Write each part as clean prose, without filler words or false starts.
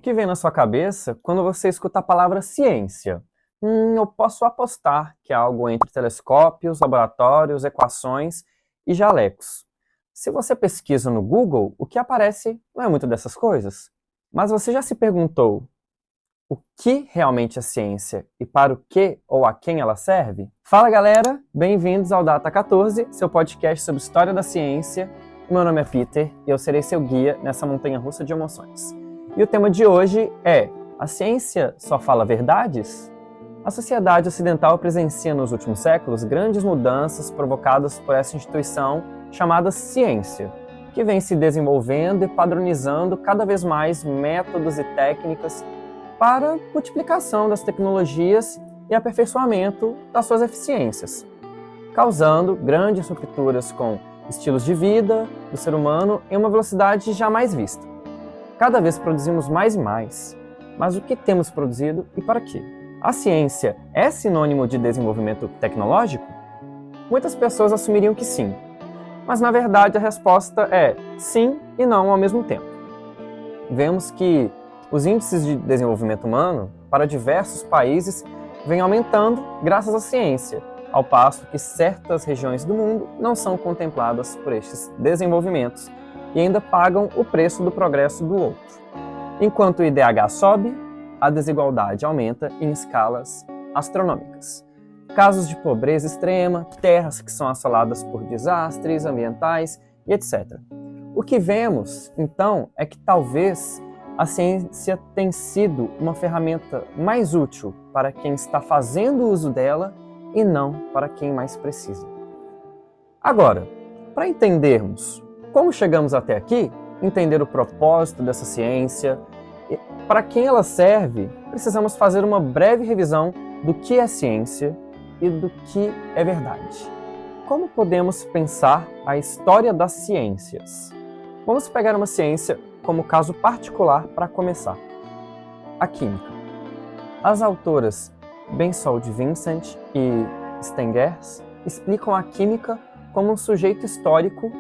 que vem na sua cabeça quando você escuta a palavra ciência? Eu posso apostar que é algo entre telescópios, laboratórios, equações e jalecos. Se você pesquisa no Google, o que aparece não é muito dessas coisas. Mas você já se perguntou o que realmente é ciência e para o que ou a quem ela serve? Fala galera, bem-vindos ao Data 14, seu podcast sobre história da ciência. Meu nome é Peter e eu serei seu guia nessa montanha-russa de emoções. E o tema de hoje é: a ciência só fala verdades? A sociedade ocidental presencia nos últimos séculos grandes mudanças provocadas por essa instituição chamada ciência, que vem se desenvolvendo e padronizando cada vez mais métodos e técnicas para multiplicação das tecnologias e aperfeiçoamento das suas eficiências, causando grandes rupturas com estilos de vida do ser humano em uma velocidade jamais vista. Cada vez produzimos mais e mais, mas o que temos produzido e para quê? A ciência é sinônimo de desenvolvimento tecnológico? Muitas pessoas assumiriam que sim, mas na verdade a resposta é sim e não ao mesmo tempo. Vemos que os índices de desenvolvimento humano para diversos países vêm aumentando graças à ciência, ao passo que certas regiões do mundo não são contempladas por estes desenvolvimentos e ainda pagam o preço do progresso do outro. Enquanto o IDH sobe, a desigualdade aumenta em escalas astronômicas. Casos de pobreza extrema, terras que são assoladas por desastres ambientais e etc. O que vemos, então, é que talvez a ciência tenha sido uma ferramenta mais útil para quem está fazendo uso dela e não para quem mais precisa. Agora, para entendermos como chegamos até aqui, entender o propósito dessa ciência, para quem ela serve, precisamos fazer uma breve revisão do que é ciência e do que é verdade. Como podemos pensar a história das ciências? Vamos pegar uma ciência como caso particular para começar: a química. As autoras Bensold Vincent e Stengers explicam a química como um sujeito histórico,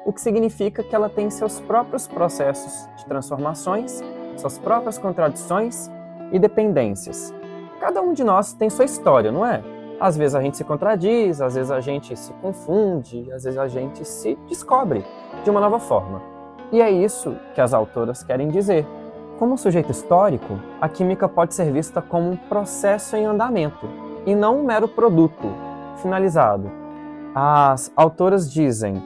o que significa que ela tem seus próprios processos de transformações, suas próprias contradições e dependências. Cada um de nós tem sua história, não é? Às vezes a gente se contradiz, às vezes a gente se confunde, às vezes a gente se descobre de uma nova forma. E é isso que as autoras querem dizer. Como um sujeito histórico, a química pode ser vista como um processo em andamento, e não um mero produto finalizado. As autoras dizem: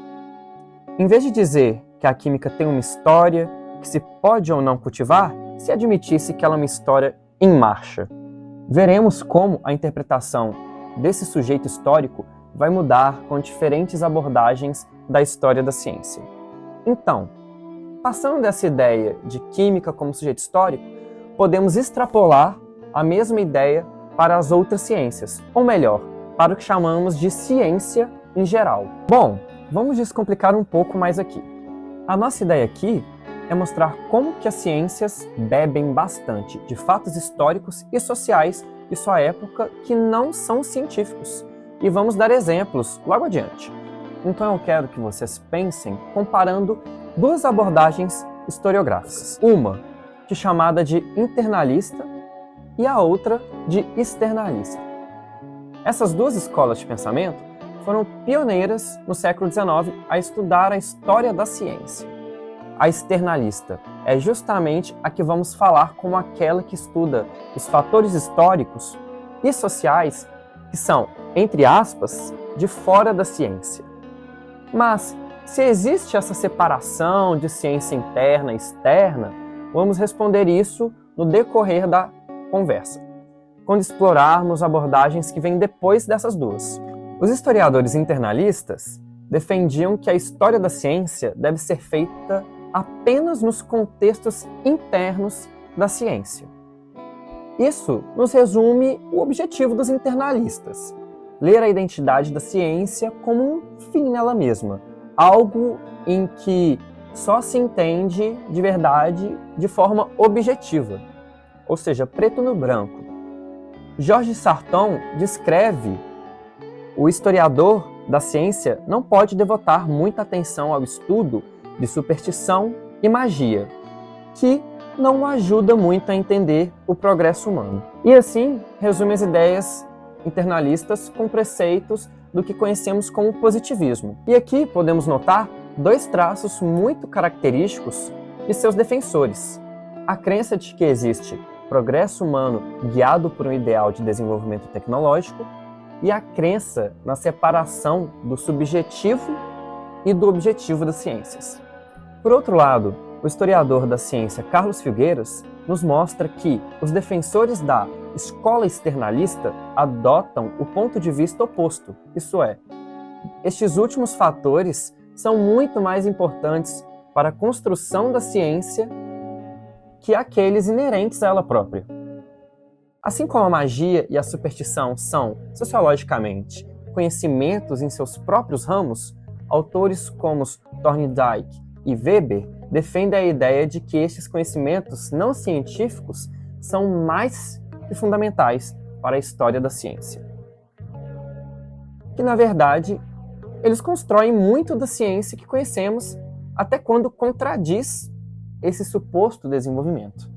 em vez de dizer que a química tem uma história que se pode ou não cultivar, se admitisse que ela é uma história em marcha. Veremos como a interpretação desse sujeito histórico vai mudar com diferentes abordagens da história da ciência. Então, passando dessa ideia de química como sujeito histórico, podemos extrapolar a mesma ideia para as outras ciências, ou melhor, para o que chamamos de ciência em geral. Bom, vamos descomplicar um pouco mais aqui. A nossa ideia aqui é mostrar como que as ciências bebem bastante de fatos históricos e sociais de sua época que não são científicos. E vamos dar exemplos logo adiante. Então eu quero que vocês pensem comparando duas abordagens historiográficas. Uma que é chamada de internalista e a outra de externalista. Essas duas escolas de pensamento foram pioneiras no século XIX a estudar a história da ciência. A externalista é justamente a que vamos falar como aquela que estuda os fatores históricos e sociais que são, entre aspas, de fora da ciência. Mas, se existe essa separação de ciência interna e externa, vamos responder isso no decorrer da conversa, quando explorarmos abordagens que vêm depois dessas duas. Os historiadores internalistas defendiam que a história da ciência deve ser feita apenas nos contextos internos da ciência. Isso nos resume o objetivo dos internalistas: ler a identidade da ciência como um fim nela mesma, algo em que só se entende de verdade de forma objetiva, ou seja, preto no branco. Georges Sarton descreve: o historiador da ciência não pode devotar muita atenção ao estudo de superstição e magia, que não o ajuda muito a entender o progresso humano. E assim, resume as ideias internalistas com preceitos do que conhecemos como positivismo. E aqui podemos notar dois traços muito característicos de seus defensores: a crença de que existe progresso humano guiado por um ideal de desenvolvimento tecnológico e a crença na separação do subjetivo e do objetivo das ciências. Por outro lado, o historiador da ciência Carlos Filgueiras nos mostra que os defensores da escola externalista adotam o ponto de vista oposto, isso é, estes últimos fatores são muito mais importantes para a construção da ciência que aqueles inerentes a ela própria. Assim como a magia e a superstição são, sociologicamente, conhecimentos em seus próprios ramos, autores como Thorndike e Weber defendem a ideia de que estes conhecimentos não científicos são mais que fundamentais para a história da ciência. Que, na verdade, eles constroem muito da ciência que conhecemos, até quando contradiz esse suposto desenvolvimento.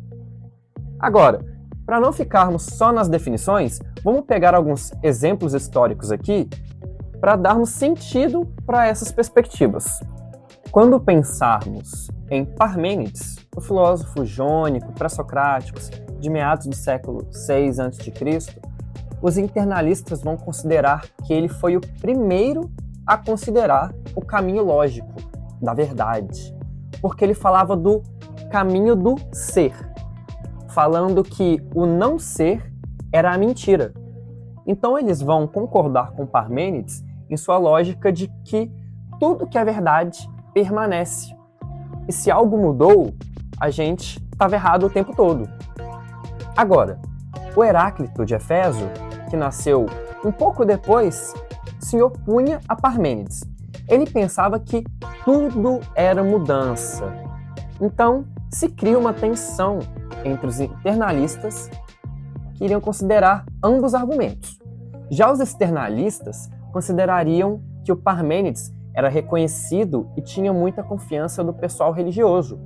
Agora, para não ficarmos só nas definições, vamos pegar alguns exemplos históricos aqui para darmos sentido para essas perspectivas. Quando pensarmos em Parmênides, o filósofo jônico pré-socrático de meados do século VI a.C., os internalistas vão considerar que ele foi o primeiro a considerar o caminho lógico da verdade, porque ele falava do caminho do ser, falando que o não ser era a mentira. Então eles vão concordar com Parmênides em sua lógica de que tudo que é verdade permanece. E se algo mudou, a gente estava errado o tempo todo. Agora, o Heráclito de Éfeso, que nasceu um pouco depois, se opunha a Parmênides. Ele pensava que tudo era mudança. Então, se cria uma tensão entre os internalistas que iriam considerar ambos argumentos. Já os externalistas considerariam que o Parmênides era reconhecido e tinha muita confiança do pessoal religioso,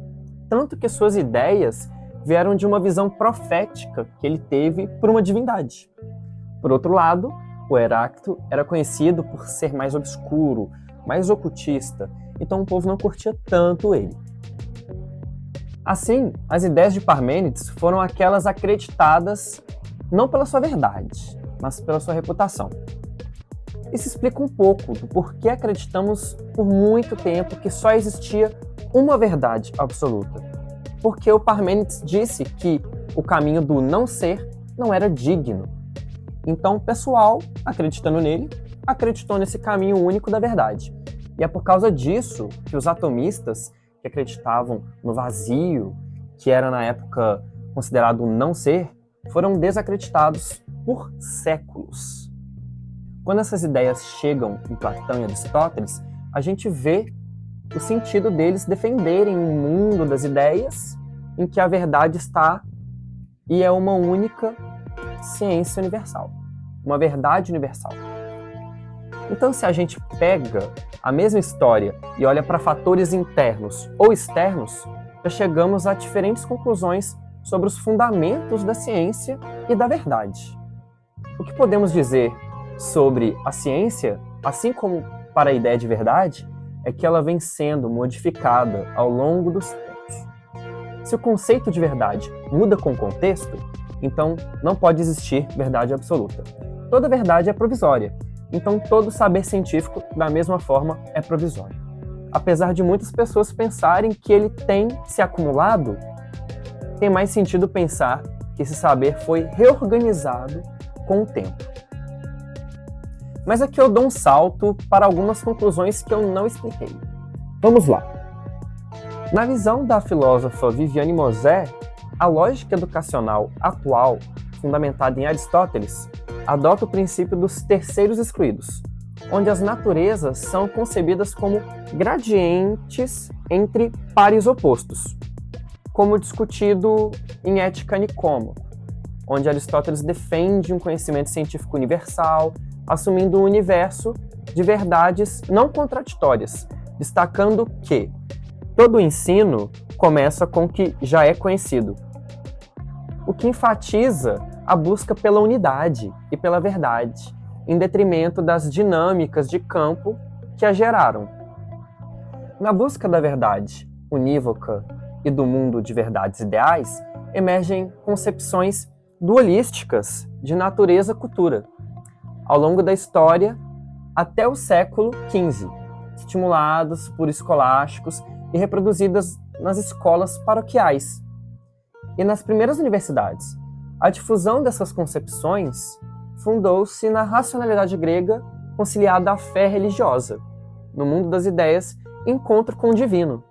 tanto que suas ideias vieram de uma visão profética que ele teve por uma divindade. Por outro lado, o Heráclito era conhecido por ser mais obscuro, mais ocultista, então o povo não curtia tanto ele. Assim, as ideias de Parmênides foram aquelas acreditadas não pela sua verdade, mas pela sua reputação. Isso explica um pouco do porquê acreditamos por muito tempo que só existia uma verdade absoluta. Porque o Parmênides disse que o caminho do não ser não era digno. Então o pessoal, acreditando nele, acreditou nesse caminho único da verdade. E é por causa disso que os atomistas, que acreditavam no vazio, que era na época considerado um não ser, foram desacreditados por séculos. Quando essas ideias chegam em Platão e Aristóteles, a gente vê o sentido deles defenderem um mundo das ideias em que a verdade está e é uma única ciência universal, uma verdade universal. Então, se a gente pega a mesma história e olha para fatores internos ou externos, já chegamos a diferentes conclusões sobre os fundamentos da ciência e da verdade. O que podemos dizer sobre a ciência, assim como para a ideia de verdade, é que ela vem sendo modificada ao longo dos tempos. Se o conceito de verdade muda com o contexto, então não pode existir verdade absoluta. Toda verdade é provisória, então todo saber científico, da mesma forma, é provisório. Apesar de muitas pessoas pensarem que ele tem se acumulado, tem mais sentido pensar que esse saber foi reorganizado com o tempo. Mas aqui eu dou um salto para algumas conclusões que eu não expliquei. Vamos lá. Na visão da filósofa Viviane Mosé, a lógica educacional atual, fundamentada em Aristóteles, adota o princípio dos terceiros excluídos, onde as naturezas são concebidas como gradientes entre pares opostos, como discutido em Ética Nicômaco, onde Aristóteles defende um conhecimento científico universal, assumindo um universo de verdades não contraditórias, destacando que Todo o ensino começa com o que já é conhecido, o que enfatiza a busca pela unidade e pela verdade, em detrimento das dinâmicas de campo que a geraram. Na busca da verdade unívoca e do mundo de verdades ideais, emergem concepções dualísticas de natureza-cultura, ao longo da história até o século XV, estimuladas por escolásticos e reproduzidas nas escolas paroquiais e nas primeiras universidades. A difusão dessas concepções fundou-se na racionalidade grega conciliada à fé religiosa, no mundo das ideias, encontro com o divino.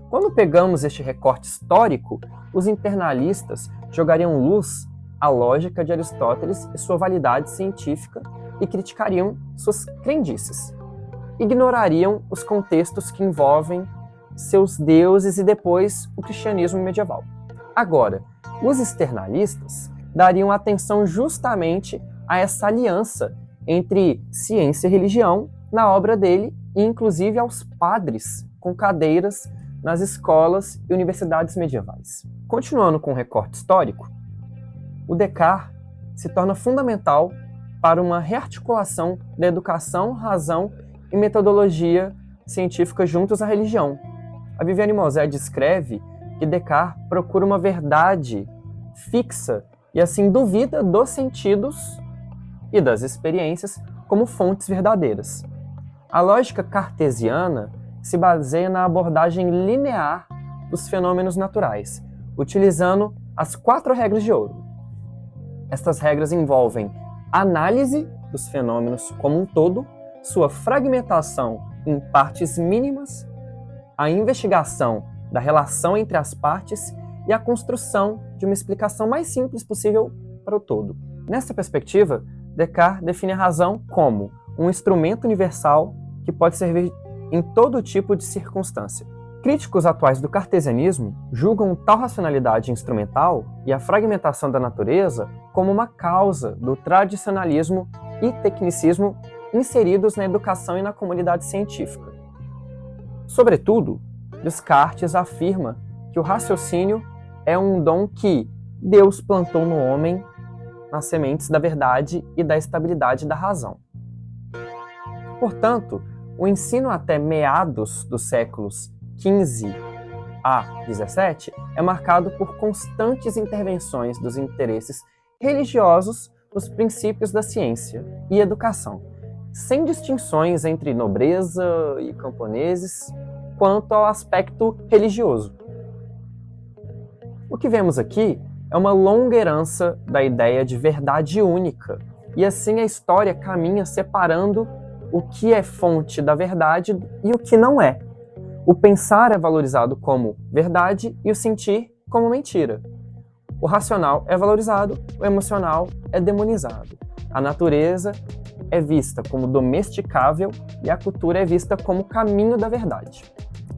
Quando pegamos este recorte histórico, os internalistas jogariam luz à lógica de Aristóteles e sua validade científica e criticariam suas crendices. Ignorariam os contextos que envolvem seus deuses e depois o cristianismo medieval. Agora, os externalistas dariam atenção justamente a essa aliança entre ciência e religião na obra dele e inclusive aos padres com cadeiras nas escolas e universidades medievais. Continuando com o recorte histórico, o Descartes se torna fundamental para uma rearticulação da educação, razão e metodologia científica juntos à religião. A Viviane Mosé descreve que Descartes procura uma verdade fixa e assim duvida dos sentidos e das experiências como fontes verdadeiras. A lógica cartesiana se baseia na abordagem linear dos fenômenos naturais, utilizando as 4 regras de ouro. Estas regras envolvem a análise dos fenômenos como um todo, sua fragmentação em partes mínimas, a investigação da relação entre as partes e a construção de uma explicação mais simples possível para o todo. Nessa perspectiva, Descartes define a razão como um instrumento universal que pode servir em todo tipo de circunstância. Críticos atuais do cartesianismo julgam tal racionalidade instrumental e a fragmentação da natureza como uma causa do tradicionalismo e tecnicismo inseridos na educação e na comunidade científica. Sobretudo, Descartes afirma que o raciocínio é um dom que Deus plantou no homem nas sementes da verdade e da estabilidade da razão. Portanto, o ensino até meados dos séculos XV a XVII é marcado por constantes intervenções dos interesses religiosos nos princípios da ciência e educação, sem distinções entre nobreza e camponeses quanto ao aspecto religioso. O que vemos aqui é uma longa herança da ideia de verdade única, e assim a história caminha separando o que é fonte da verdade e o que não é. O pensar é valorizado como verdade e o sentir como mentira. O racional é valorizado, o emocional é demonizado. A natureza é vista como domesticável e a cultura é vista como caminho da verdade.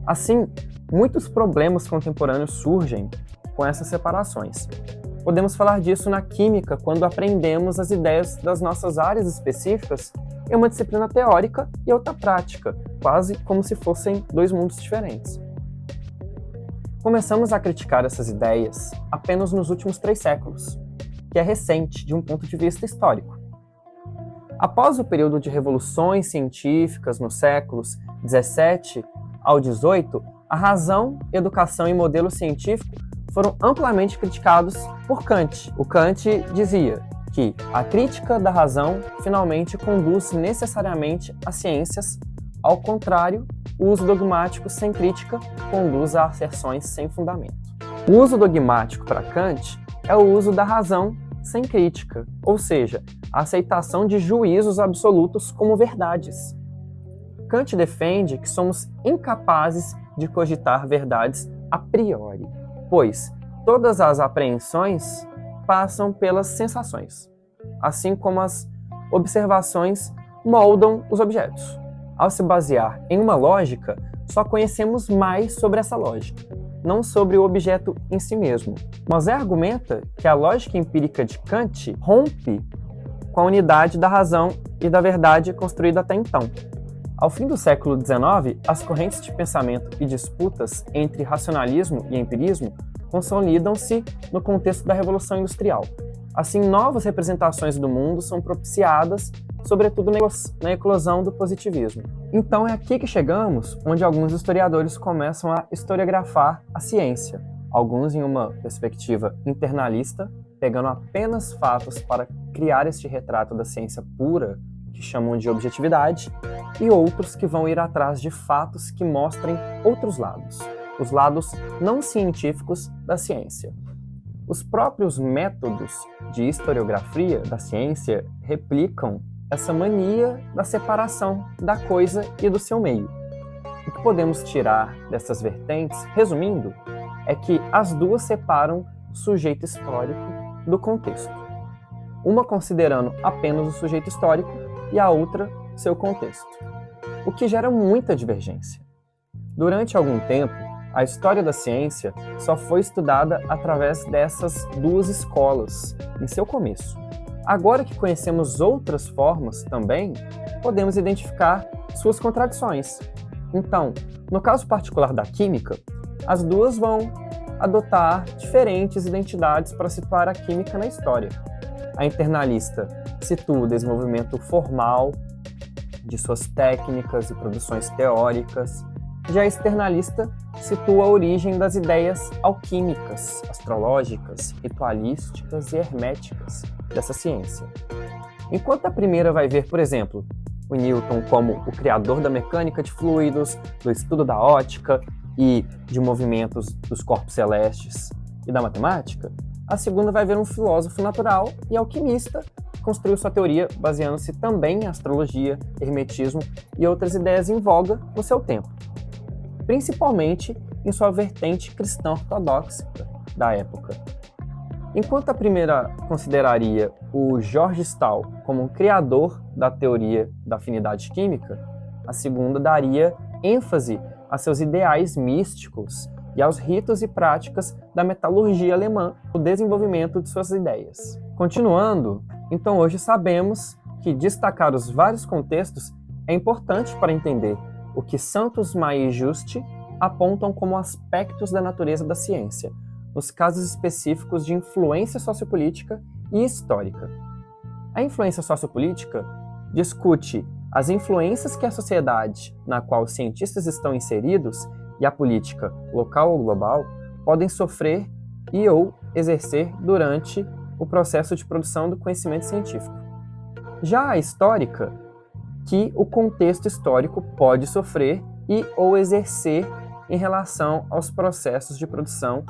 Assim, muitos problemas contemporâneos surgem com essas separações. Podemos falar disso na química quando aprendemos as ideias das nossas áreas específicas em uma disciplina teórica e outra prática, quase como se fossem 2 mundos diferentes. Começamos a criticar essas ideias apenas nos últimos 3 séculos, que é recente de um ponto de vista histórico. Após o período de revoluções científicas nos séculos 17 ao 18, a razão, educação e modelo científico foram amplamente criticados por Kant. O Kant dizia que a crítica da razão finalmente conduz necessariamente às ciências, ao contrário, o uso dogmático sem crítica conduz a asserções sem fundamento. O uso dogmático para Kant é o uso da razão sem crítica, ou seja, a aceitação de juízos absolutos como verdades. Kant defende que somos incapazes de cogitar verdades a priori, pois todas as apreensões passam pelas sensações, assim como as observações moldam os objetos. Ao se basear em uma lógica, só conhecemos mais sobre essa lógica, não sobre o objeto em si mesmo. Mosé argumenta que a lógica empírica de Kant rompe com a unidade da razão e da verdade construída até então. Ao fim do século XIX, as correntes de pensamento e disputas entre racionalismo e empirismo consolidam-se no contexto da Revolução Industrial. Assim, novas representações do mundo são propiciadas, sobretudo na eclosão do positivismo. Então é aqui que chegamos, onde alguns historiadores começam a historiografar a ciência, alguns em uma perspectiva internalista, pegando apenas fatos para criar este retrato da ciência pura, que chamam de objetividade, e outros que vão ir atrás de fatos que mostrem outros lados, os lados não científicos da ciência. Os próprios métodos de historiografia da ciência replicam essa mania da separação da coisa e do seu meio. O que podemos tirar dessas vertentes, resumindo, é que as duas separam o sujeito histórico do contexto. Uma considerando apenas o sujeito histórico e a outra seu contexto, o que gera muita divergência. Durante algum tempo, a história da ciência só foi estudada através dessas duas escolas, em seu começo. Agora que conhecemos outras formas também, podemos identificar suas contradições. Então, no caso particular da química, as duas vão adotar diferentes identidades para situar a química na história. A internalista situa o desenvolvimento formal de suas técnicas e produções teóricas. Já a externalista situa a origem das ideias alquímicas, astrológicas, ritualísticas e herméticas dessa ciência. Enquanto a primeira vai ver, por exemplo, o Newton como o criador da mecânica de fluidos, do estudo da ótica e de movimentos dos corpos celestes e da matemática, a segunda vai ver um filósofo natural e alquimista que construiu sua teoria baseando-se também em astrologia, hermetismo e outras ideias em voga no seu tempo, principalmente em sua vertente cristã ortodoxa da época. Enquanto a primeira consideraria o George Stahl como um criador da teoria da afinidade química, a segunda daria ênfase a seus ideais místicos e aos ritos e práticas da metalurgia alemã no desenvolvimento de suas ideias. Continuando, então hoje sabemos que destacar os vários contextos é importante para entender o que Santos Maia e Juste apontam como aspectos da natureza da ciência, nos casos específicos de influência sociopolítica e histórica. A influência sociopolítica discute as influências que a sociedade na qual os cientistas estão inseridos e a política, local ou global, podem sofrer e ou exercer durante o processo de produção do conhecimento científico. Já a histórica, que o contexto histórico pode sofrer e ou exercer em relação aos processos de produção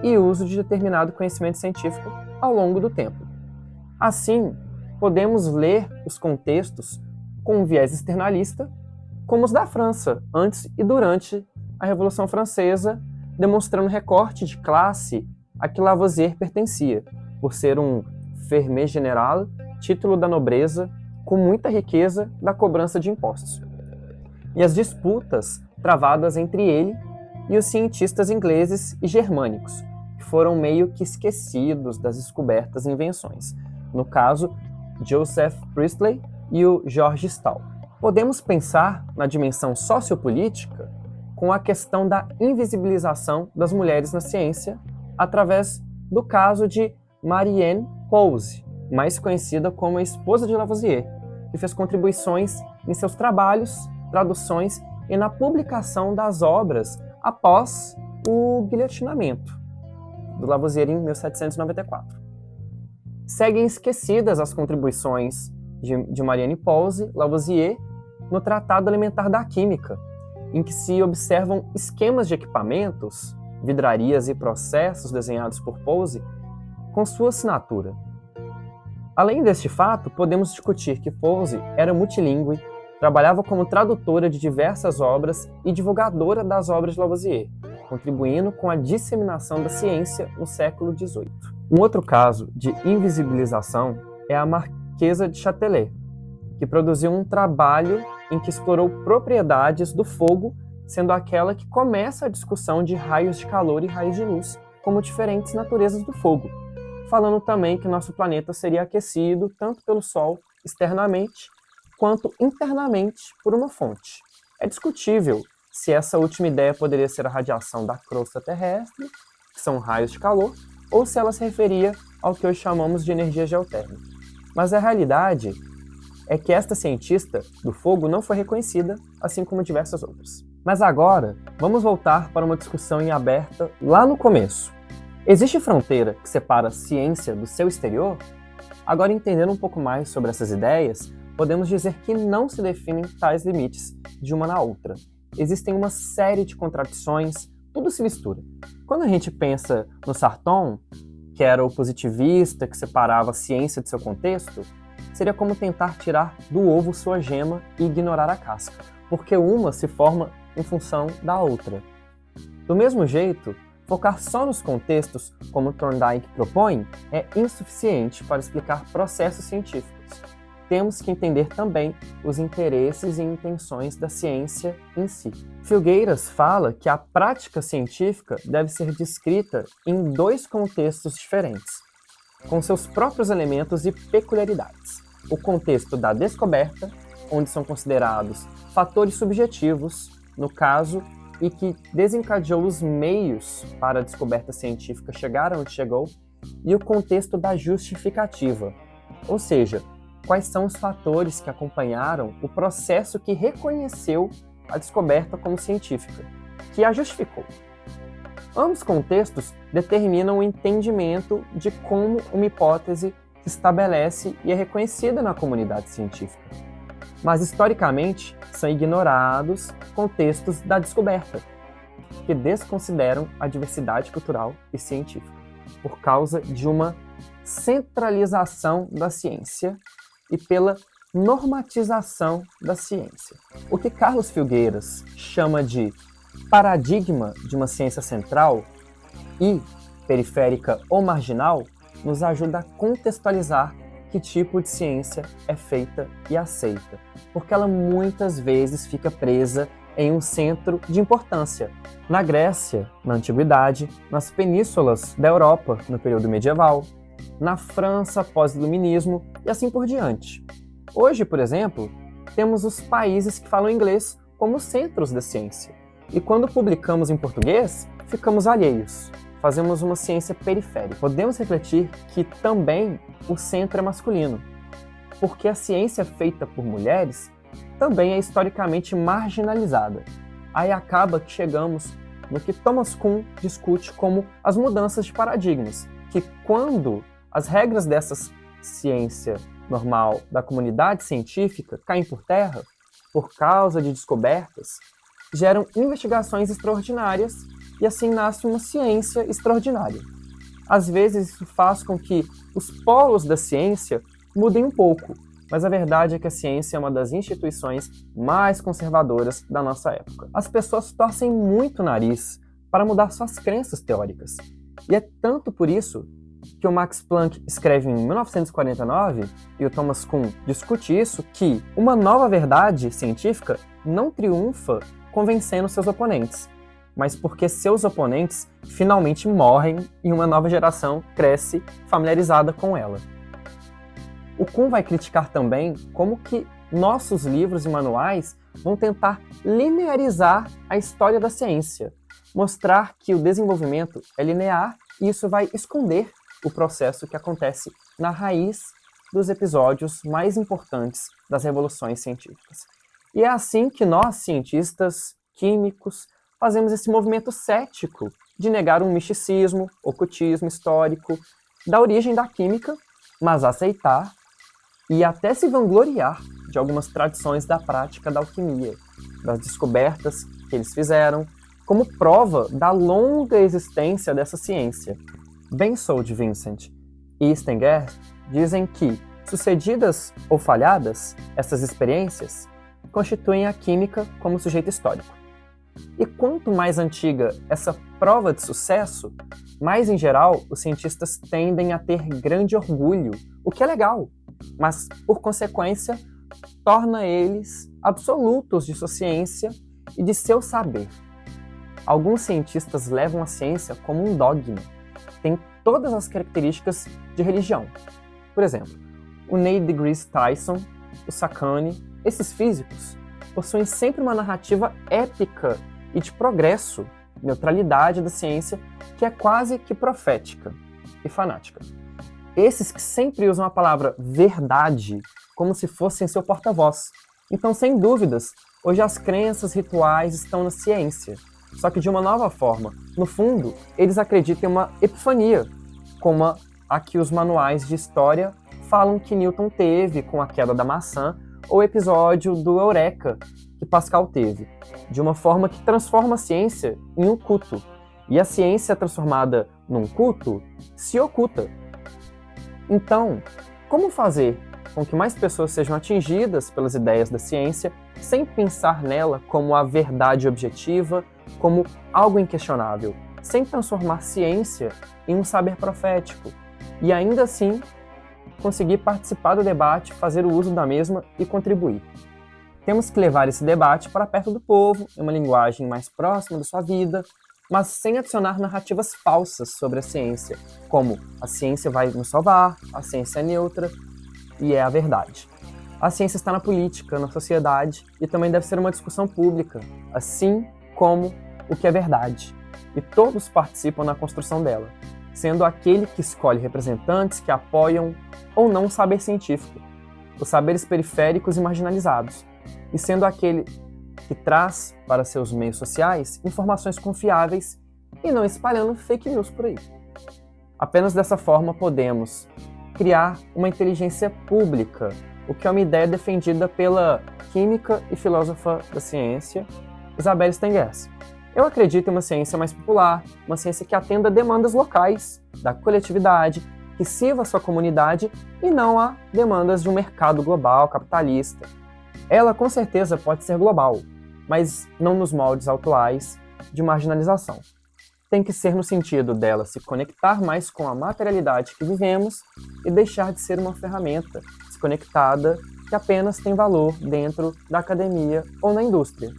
e uso de determinado conhecimento científico ao longo do tempo. Assim, podemos ler os contextos com um viés externalista, como os da França, antes e durante a Revolução Francesa, demonstrando recorte de classe a que Lavoisier pertencia, por ser um fermier général, título da nobreza, com muita riqueza da cobrança de impostos. E as disputas travadas entre ele e os cientistas ingleses e germânicos, que foram meio que esquecidos das descobertas e invenções, no caso, Joseph Priestley e o George Stahl. Podemos pensar na dimensão sociopolítica com a questão da invisibilização das mulheres na ciência através do caso de Marianne Pause, mais conhecida como a esposa de Lavoisier, que fez contribuições em seus trabalhos, traduções e na publicação das obras após o guilhotinamento do Lavoisier em 1794. Seguem esquecidas as contribuições de Marianne Pause, Lavoisier, no Tratado Elementar da Química, em que se observam esquemas de equipamentos, vidrarias e processos desenhados por Pause com sua assinatura. Além deste fato, podemos discutir que Pause era multilingüe, trabalhava como tradutora de diversas obras e divulgadora das obras de Lavoisier, contribuindo com a disseminação da ciência no século XVIII. Um outro caso de invisibilização é a Marquesa de Châtelet, que produziu um trabalho em que explorou propriedades do fogo, sendo aquela que começa a discussão de raios de calor e raios de luz como diferentes naturezas do fogo, falando também que nosso planeta seria aquecido tanto pelo Sol externamente quanto internamente por uma fonte. É discutível se essa última ideia poderia ser a radiação da crosta terrestre, que são raios de calor, ou se ela se referia ao que hoje chamamos de energia geotérmica. Mas a realidade é que esta cientista do fogo não foi reconhecida, assim como diversas outras. Mas agora, vamos voltar para uma discussão em aberta lá no começo. Existe fronteira que separa a ciência do seu exterior? Agora, entendendo um pouco mais sobre essas ideias, podemos dizer que não se definem tais limites de uma na outra. Existem uma série de contradições, tudo se mistura. Quando a gente pensa no Sarton, que era o positivista que separava a ciência de seu contexto, seria como tentar tirar do ovo sua gema e ignorar a casca, porque uma se forma em função da outra. Do mesmo jeito, focar só nos contextos, como Thorndike propõe, é insuficiente para explicar processos científicos. Temos que entender também os interesses e intenções da ciência em si. Filgueiras fala que a prática científica deve ser descrita em dois contextos diferentes, com seus próprios elementos e peculiaridades. O contexto da descoberta, onde são considerados fatores subjetivos, no caso, e que desencadeou os meios para a descoberta científica chegar onde chegou, e o contexto da justificativa, ou seja, quais são os fatores que acompanharam o processo que reconheceu a descoberta como científica, que a justificou. Ambos contextos determinam o entendimento de como uma hipótese se estabelece e é reconhecida na comunidade científica. Mas, historicamente, são ignorados contextos da descoberta, que desconsideram a diversidade cultural e científica, por causa de uma centralização da ciência e pela normatização da ciência. O que Carlos Filgueiras chama de paradigma de uma ciência central e periférica ou marginal nos ajuda a contextualizar que tipo de ciência é feita e aceita, porque ela muitas vezes fica presa em um centro de importância. Na Grécia, na Antiguidade, nas penínsulas da Europa, no período medieval, na França pós-iluminismo e assim por diante. Hoje, por exemplo, temos os países que falam inglês como centros da ciência, e quando publicamos em português, ficamos alheios. Fazemos uma ciência periférica. Podemos refletir que também o centro é masculino, porque a ciência feita por mulheres também é historicamente marginalizada. Aí acaba que chegamos no que Thomas Kuhn discute como as mudanças de paradigmas, que quando as regras dessa ciência normal da comunidade científica caem por terra, por causa de descobertas, geram investigações extraordinárias e assim nasce uma ciência extraordinária. Às vezes isso faz com que os polos da ciência mudem um pouco, mas a verdade é que a ciência é uma das instituições mais conservadoras da nossa época. As pessoas torcem muito o nariz para mudar suas crenças teóricas. E é tanto por isso que o Max Planck escreve em 1949, e o Thomas Kuhn discute isso, que uma nova verdade científica não triunfa convencendo seus oponentes, mas porque seus oponentes finalmente morrem e uma nova geração cresce familiarizada com ela. O Kuhn vai criticar também como que nossos livros e manuais vão tentar linearizar a história da ciência, mostrar que o desenvolvimento é linear e isso vai esconder o processo que acontece na raiz dos episódios mais importantes das revoluções científicas. E é assim que nós, cientistas, químicos, fazemos esse movimento cético de negar um misticismo, ocultismo histórico da origem da química, mas aceitar e até se vangloriar de algumas tradições da prática da alquimia, das descobertas que eles fizeram, como prova da longa existência dessa ciência. Bensold Vincent e Stenger dizem que, sucedidas ou falhadas, essas experiências constituem a química como sujeito histórico. E quanto mais antiga essa prova de sucesso, mais em geral os cientistas tendem a ter grande orgulho, o que é legal, mas por consequência torna eles absolutos de sua ciência e de seu saber. Alguns cientistas levam a ciência como um dogma, tem todas as características de religião. Por exemplo, o Neil deGrasse Tyson, o Sakane Esses físicos possuem sempre uma narrativa épica e de progresso, neutralidade da ciência, que é quase que profética e fanática. Esses que sempre usam a palavra verdade como se fossem seu porta-voz. Então, sem dúvidas, hoje as crenças rituais estão na ciência, só que de uma nova forma. No fundo, eles acreditam em uma epifania, como a que os manuais de história falam que Newton teve com a queda da maçã, ou o episódio do Eureka que Pascal teve, de uma forma que transforma a ciência em um culto. E a ciência transformada num culto se oculta. Então, como fazer com que mais pessoas sejam atingidas pelas ideias da ciência sem pensar nela como a verdade objetiva, como algo inquestionável, sem transformar ciência em um saber profético e ainda assim conseguir participar do debate, fazer o uso da mesma e contribuir? Temos que levar esse debate para perto do povo, em uma linguagem mais próxima da sua vida, mas sem adicionar narrativas falsas sobre a ciência, como a ciência vai nos salvar, a ciência é neutra e é a verdade. A ciência está na política, na sociedade e também deve ser uma discussão pública, assim como o que é verdade. E todos participam na construção dela, sendo aquele que escolhe representantes que apoiam ou não o saber científico, os saberes periféricos e marginalizados, e sendo aquele que traz para seus meios sociais informações confiáveis e não espalhando fake news por aí. Apenas dessa forma podemos criar uma inteligência pública, o que é uma ideia defendida pela química e filósofa da ciência, Isabelle Stengers. Eu acredito em uma ciência mais popular, uma ciência que atenda a demandas locais, da coletividade, que sirva a sua comunidade e não a demandas de um mercado global, capitalista. Ela, com certeza, pode ser global, mas não nos moldes atuais de marginalização. Tem que ser no sentido dela se conectar mais com a materialidade que vivemos e deixar de ser uma ferramenta desconectada que apenas tem valor dentro da academia ou na indústria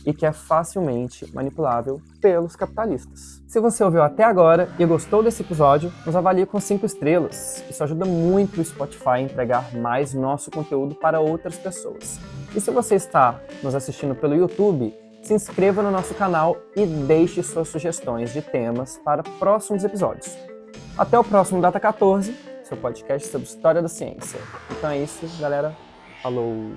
e que é facilmente manipulável pelos capitalistas. Se você ouviu até agora e gostou desse episódio, nos avalie com 5 estrelas. Isso ajuda muito o Spotify a entregar mais nosso conteúdo para outras pessoas. E se você está nos assistindo pelo YouTube, se inscreva no nosso canal e deixe suas sugestões de temas para próximos episódios. Até o próximo Data 14, seu podcast sobre história da ciência. Então é isso, galera. Falou!